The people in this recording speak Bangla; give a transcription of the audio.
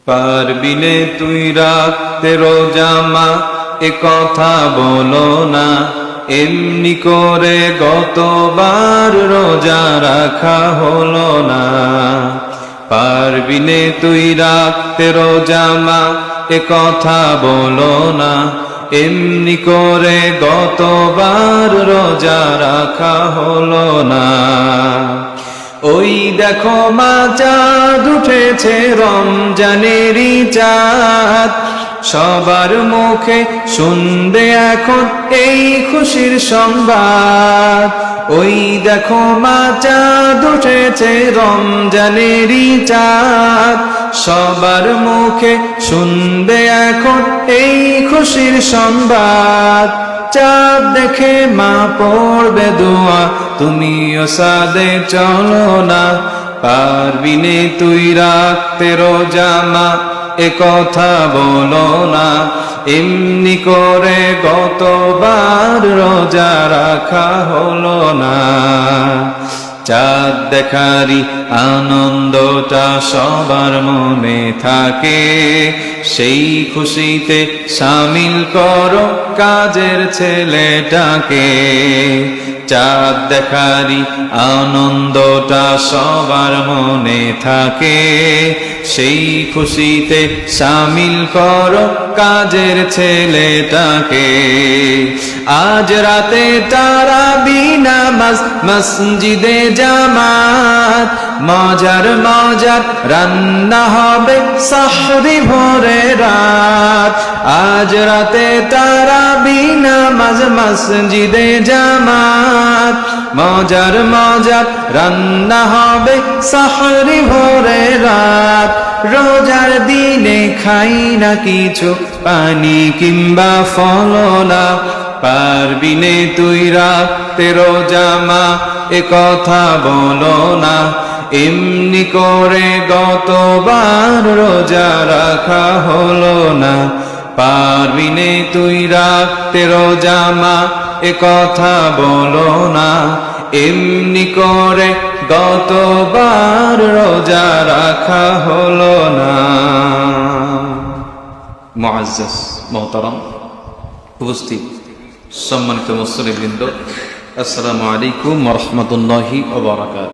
পারবিনে তুই রাখতে রোজা মা, এ কথা বলো না। এমনি করে গতবার রোজা রাখা হলো না। পারবিনে তুই রাখতে রোজা মা, এ কথা বলো না। এমনি করে গতবার রোজা রাখা হলো না। ওই দেখো মা চাঁদ উঠেছে, রমজানেরই চাঁদ। সবার মুখে শুনবে এখন এই খুশির সংবাদ। ওই দেখো মা চাঁদ উঠেছে, রমজানেরই চাঁদ। সবার মুখে শুনবে এখন এই খুশির সংবাদ। চাঁদ দেখে মা পড়বে দোয়া, তুমিও সাদে চলো না। পারবিনে তুই রাখতে রোজা মা, এ কথা বলো না। এমনি করে গতবার রোজা রাখা হলো না। চাঁদ দেখারি আনন্দটা সবার মনে থাকে, সেই খুশিতে শামিল করো কাজের ছেলেটাকে। চাঁদ দেখারি আনন্দটা সবার মনে থাকে, সেই খুশিতে শামিল করো কাজের ছেলেটাকে। আজ রাতে তারাবি নামাজ, মসজিদে জামাত। মজার মজার রান্না হবে সাহরি ভোরে রাত। আজ রাতে তারাবি নামাজ, মসজিদে জামাত। মজার মজার রান্না হবে সাহরি ভোরে রাত। রোজার দিনে খাই না কিছু, পানি কিংবা ফল না। পারবিনে তুই রাখতে রোজা মা, এ কথা বলো না। এমনি করে গতবার রোজা রাখা হলো না। পারবিনে তুই রাখতে রোজা মা, এ কথা বলো না। এমনি করে গতবার রোজা রাখা হলো না। মুআজ্জাজ মুহতারাম উপস্থিত সম্মানিত মুসল্লিবৃন্দ, আসসালামু আলাইকুম ওয়া রাহমাতুল্লাহি ওয়া বারাকাতুহু।